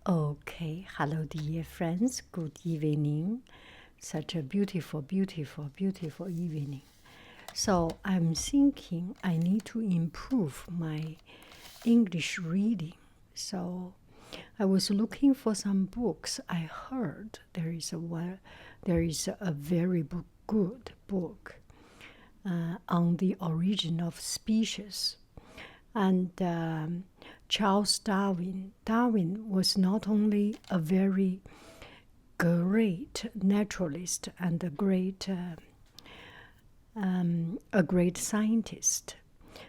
Okay, hello, dear friends. Good evening. Such a beautiful, beautiful, beautiful evening. So I'm thinking I need to improve my English reading. So I was looking for some books. I heard there is a very good book on the origin of species. And Charles Darwin. Darwin was not only a very great naturalist and a great scientist,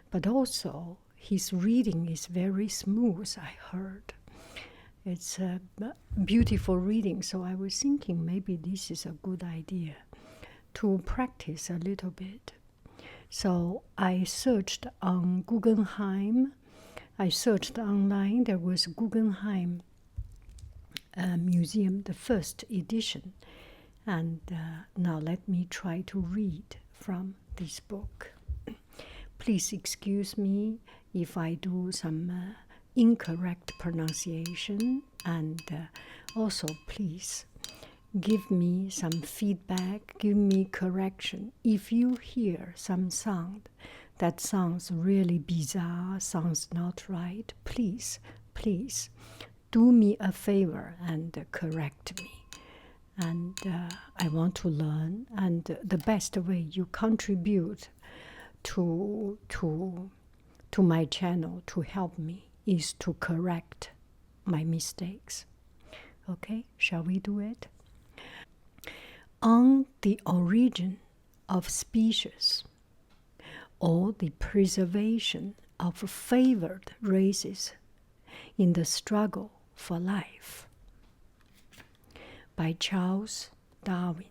but also his reading is very smooth. I heard it's a beautiful reading, so I was thinking maybe this is a good idea to practice a little bit. So I searched on Guggenheim. I searched online. There was Guggenheim Museum, the first edition. And now let me try to read from this book. Please excuse me if I do some incorrect pronunciation. And also, please give me some feedback, give me correction. If you hear some sound that sounds really bizarre, sounds not right, please do me a favor and correct me. And I want to learn, and the best way you contribute to my channel to help me is to correct my mistakes. Okay, shall we do it? On the origin of species, or the preservation of favored races in the struggle for life, by Charles Darwin.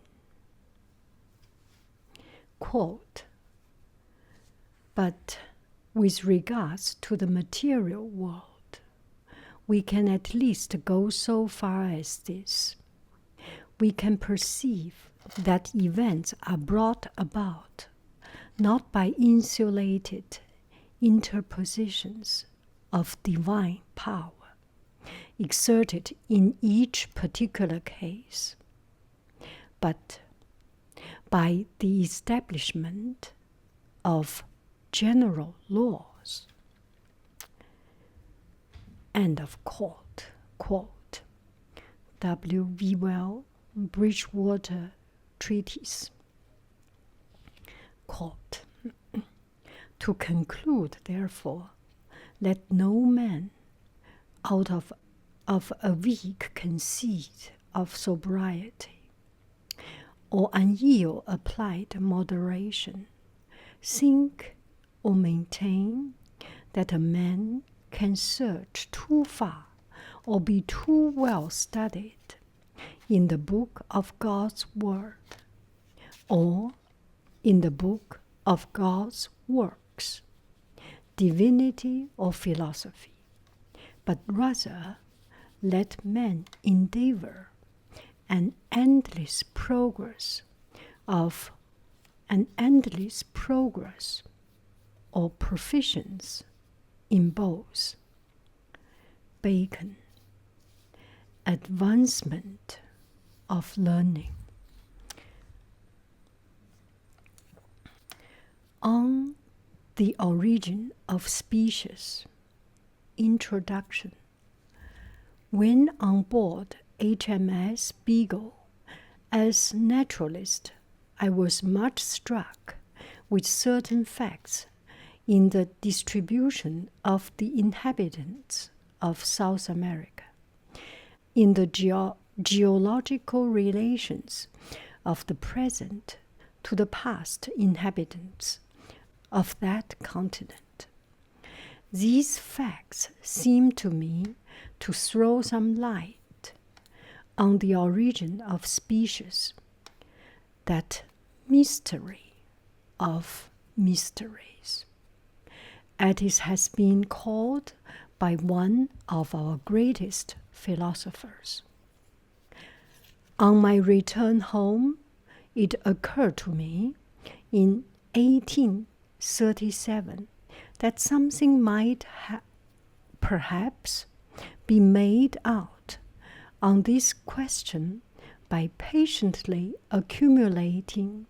Quote, but with regards to the material world, we can at least go so far as this. We can perceive that events are brought about not by insulated interpositions of divine power exerted in each particular case, but by the establishment of general laws. End of quote. Quote. W. Well, Bridgewater Treatise. Quote. To conclude, therefore, let no man, out of a weak conceit of sobriety, or an ill applied moderation, think or maintain that a man can search too far or be too well studied in the book of God's Word, or in the book of God's works, divinity or philosophy, but rather let man endeavor an endless progress or proficience in both. Bacon. Advancement of learning. On the origin of species. Introduction. When on board HMS Beagle, as naturalist, I was much struck with certain facts in the distribution of the inhabitants of South America, in the geological relations of the present to the past inhabitants of that continent. These facts seem to me to throw some light on the origin of species, that mystery of mysteries, as it has been called by one of our greatest philosophers. On my return home, it occurred to me in 1837 that something might perhaps be made out on this question by patiently accumulating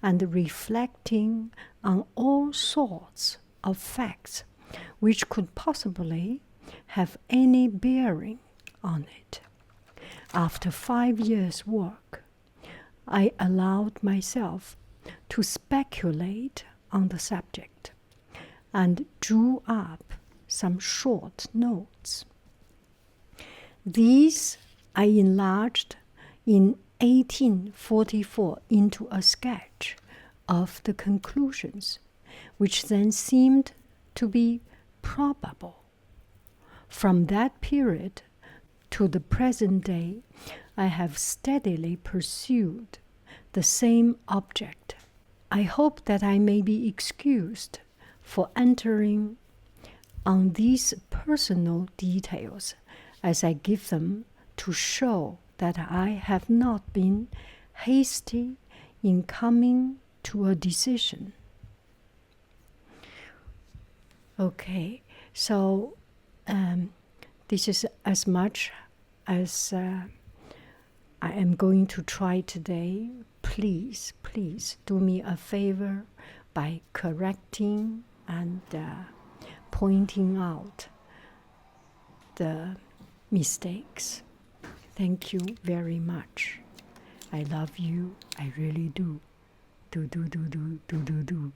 and reflecting on all sorts of facts which could possibly have any bearing on it. After 5 years' work, I allowed myself to speculate on the subject and drew up some short notes. These I enlarged in 1844 into a sketch of the conclusions, which then seemed to be probable. From that period to the present day, I have steadily pursued the same object. I hope that I may be excused for entering on these personal details as I give them to show that I have not been hasty in coming to a decision. Okay, so this is as much as I am going to try today. Please, please do me a favor by correcting and pointing out the mistakes. Thank you very much. I love you. I really do. Do.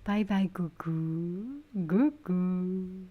Bye bye, googoo. Googoo.